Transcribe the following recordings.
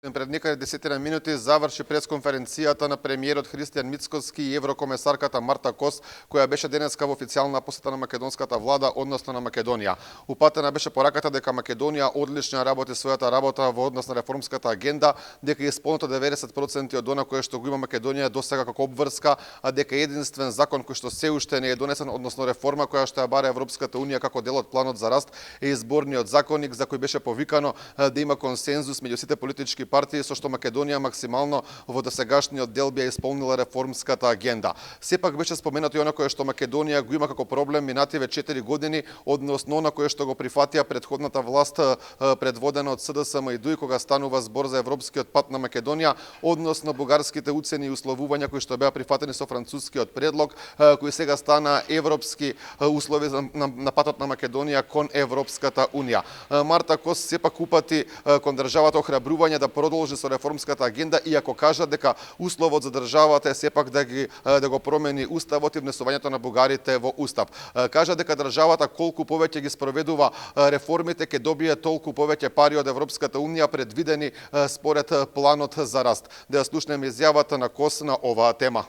Пред некаде 10 минути заврши пресконференцијата на премиерот Христијан Мицкоски и еврокомесарката Марта Кос, која беше денеска во официјална посета на македонската влада, односно на Македонија. Упатена беше пораката дека Македонија одлично работи својата работа во однос на реформската агенда, дека е исполнето 90% од она кое што го има Македонија досега како обврска, а дека единствен закон кој што се уште не е донесен, односно реформа која што ја бара Европската унија како дел од планот за раст, е изборниот законник за кој беше повикано да има консензус меѓу сите политички партии, со што Македонија максимално во досегашниот дел би исполнила реформската агенда. Сепак беше споменато и она кое што Македонија го има како проблем минативе 4 години, односно она кое што го прифатија претходната власт предводена од СДСМ и ДУИ, кога станува збор за европскиот пат на Македонија, односно бугарските уцени и условувања кои што беа прифатени со францускиот предлог, кои сега стана европски услови на патот на Македонија кон Европската унија. Марта Кос сепак упати кон државата охрабрување да продолжи со реформската агенда, иако кажа дека условот за државата е сепак да го промени уставот и внесувањето на бугарите во устав. Кажа дека државата колку повеќе ги спроведува реформите, ќе добие толку повеќе пари од Европската унија предвидени според планот за раст. Да ја слушнеме изјавата на Кос на оваа тема.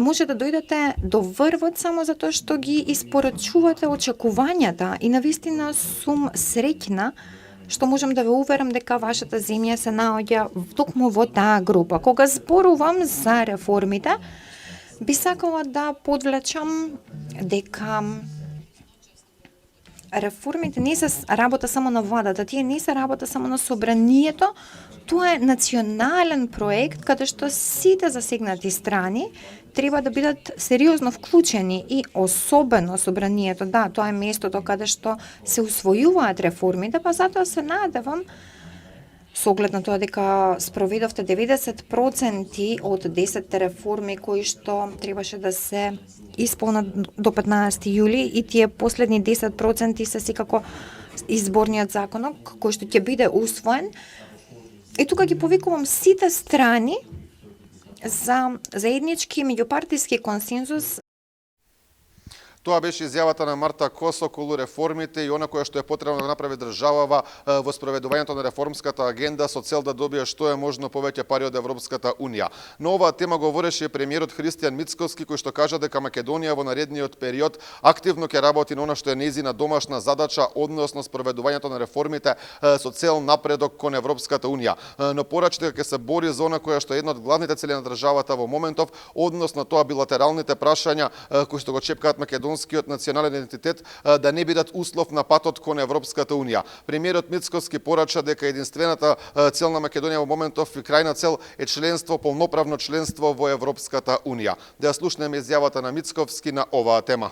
Може да дојдете до врвот само затоа што ги испорачувате очекувањата и навистина сум среќна што можам да ве уверам дека вашата земја се наоѓа токму во таа група. Кога зборувам за реформите, би сакала да подвлечам дека реформите не се работа само на владата, тие не се работа само на собранието, тоа е национален проект каде што сите засегнати страни треба да бидат сериозно вклучени и особено собранието. Да, тоа е местото каде што се усвојуваат реформите, па затоа се надевам со оглед на тоа дека спроведовте 90% од 10 реформи кои што требаше да се исполнат до 15 јули и тие последни 10% се секако изборниот законок кој што ќе биде усвоен. И тука ги повикувам сите страни за заеднички меѓупартиски консензус. Тоа беше изјавата на Марта Кос околу реформите и она кое што е потребно да направи државава во спроведувањето на реформската агенда со цел да добие што е можно повеќе пари од Европската унија. На оваа тема говореше премиерот Христијан Мицкоски, кој што кажа дека Македонија во наредниот период активно ќе работи на она што е нејзина домашна задача, односно спроведувањето на реформите со цел напредок кон Европската унија. Но порачи дека ќе се бори за она која што е една од главните цели на државата во моментов, односно тоа билатералните прашања кои што го чепкаат македонскиот национален идентитет да не бидат услов на патот кон Европската унија. Премиерот Мицкоски порача дека единствената цел на Македонија во моментов и крајна цел е членство, полноправно членство во Европската унија. Да ја слушнеме изјавата на Мицковски на оваа тема.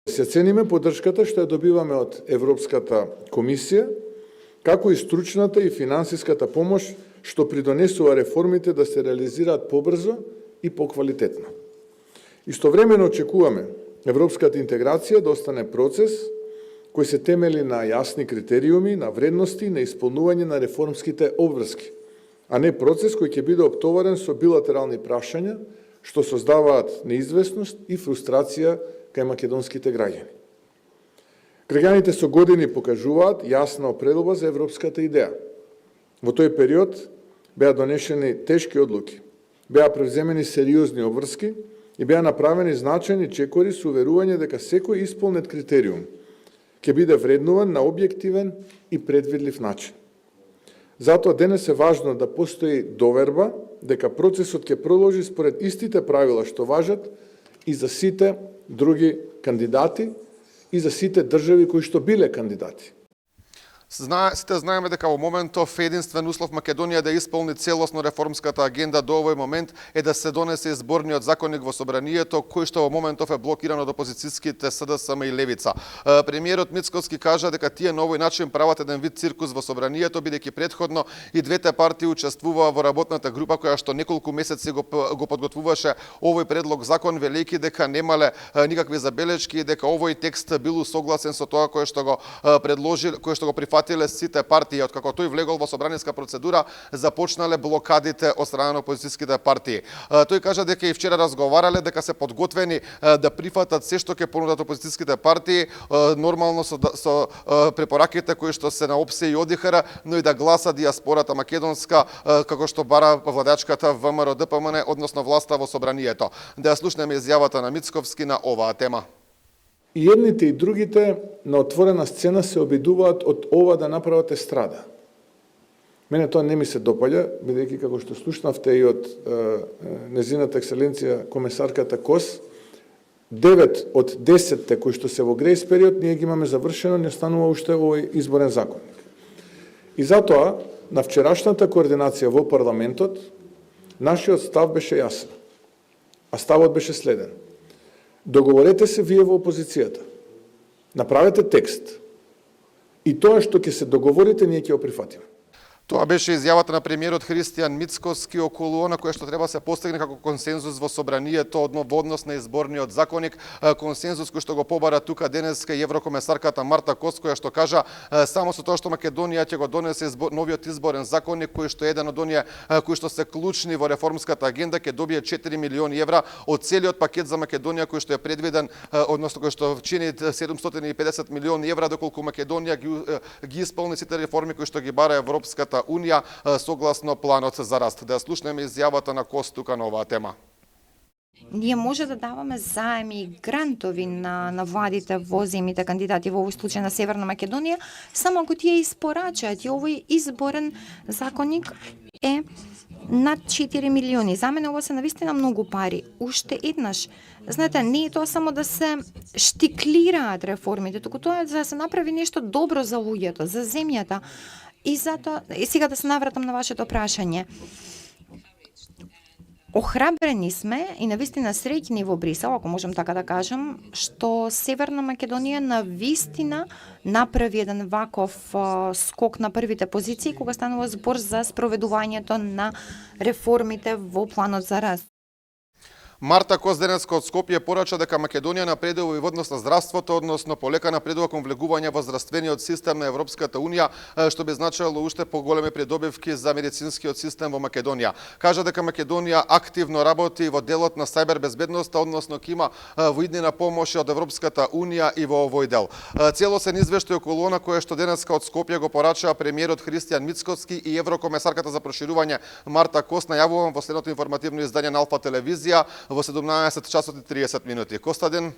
Се цениме поддршката што ја добиваме од Европската комисија, како и стручната и финансиската помош што придонесува реформите да се реализираат побрзо и поквалитетно. Истовремено очекуваме европската интеграција да остане процес кој се темели на јасни критериуми, на вредности и на исполнување на реформските обврски, а не процес кој ќе биде оптоварен со билатерални прашања што создаваат неизвестност и фрустрација кај македонските граѓани. Граѓаните со години покажуваат јасна определба за европската идеја. Во тој период беа донесени тешки одлуки, беа превземени сериозни обврски и беа направени значајни чекори со уверување дека секој исполнет критериум ќе биде вреднуван на објективен и предвидлив начин. Затоа денес е важно да постои доверба дека процесот ќе продолжи според истите правила што важат и за сите други кандидати и за сите држави кои што биле кандидати. Сите знаеме дека во моментов единствен услов Македонија да исполни целосно реформската агенда до овој момент е да се донесе изборниот законник во собранието, кој што во моментов е блокиран од опозицијските СДСМ и Левица. Премиерот Мицкоски кажа дека тие на овој начин прават еден вид циркус во собранието, бидејќи претходно и двете партии учествуваа во работната група која што неколку месеци го подготвуваше овој предлог закон, велејќи дека немале никакви забелешки и дека овој текст бил согласен со тоа кое што го предложил, кое што го прифатил прифатиле сите партии. Откако тој влегол во собраниска процедура, започнале блокадите од страна на опозицијските партии. Тој кажа дека и вчера разговарале, дека се подготвени да прифатат се што ќе понудат опозицијските партии, нормално со препораките кои што се на ОПСЕ и ОДИХР, но и да гласа дијаспората македонска, како што бара владачката ВМРО ДПМН, односно власта во собранието. Да ја слушнеме изјавата на Мицковски на оваа тема. И едните и другите на отворена сцена се обидуваат од ова да направат естрада. Мене тоа не ми се допаѓа, бидејќи како што слушнавте и од незината екселенција комесарката Кос, 9 од 10 кои што се во грејс период, ние ги имаме завршено, не останува уште овој изборен законник. И затоа, на вчерашната координација во парламентот, нашиот став беше јасен. А ставот беше следен. Договорете се вие во опозицијата. Направете текст. И тоа што ќе се договорите, ние ќе го прифатиме. Тоа беше изјавата на премиерот Христијан Мицковски околу она кое што треба се постигне како консензус во собранието во однос на изборниот законник, консензус кој што го побара тука денеска и еврокомесарката Марта Кос, која што кажа само со тоа што Македонија ќе го донесе новиот изборен законник, кој што е еден од оние кои што се клучни во реформската агенда, ќе добие 4 милиони евра од целиот пакет за Македонија кој што е предвиден, односно кој што чини 750 милиони евра, доколку Македонија ги исполни сите реформи кои што ги бара Европската Унија согласно планот за раст. Да ја слушнеме изјавата на Кос тука на оваа тема. Ние може да даваме заеми и грантови на владите во земјите кандидати, во овој случај на Северна Македонија, само ако тие испорачаат. И овој изборен законник е над 4 милиони. За мене ова се навистина многу пари. Уште еднаш, знаете, не е тоа само да се штиклираат реформите, туку тоа е да се направи нешто добро за луѓето, за земјата. И затоа, сега да се навратам на вашето прашање. Охрабрени сме и навистина среќни во Брисел, ако можам така да кажам, што Северна Македонија навистина направи еден ваков скок на првите позиции кога станува збор за спроведувањето на реформите во планот за раст. Марта Кос денеска од Скопје порача дека Македонија напредува и во однос на здравството, односно полека напредува кон влегување во здравствениот систем на Европската Унија, што би значило уште поголеми придобивки за медицинскиот систем во Македонија. Кажа дека Македонија активно работи во делот на сајбер безбедноста, односно ќе има воиднина помош од Европската Унија и во овој дел. Целосен извештај околу она кое што денеска од Скопје го порачаа премиерот Христијан Мицковски и еврокомесарката за проширување Марта Кос, најавувам во следното информативно издание на Алфа телевизија во 17 часот и 30 минути. Костадин.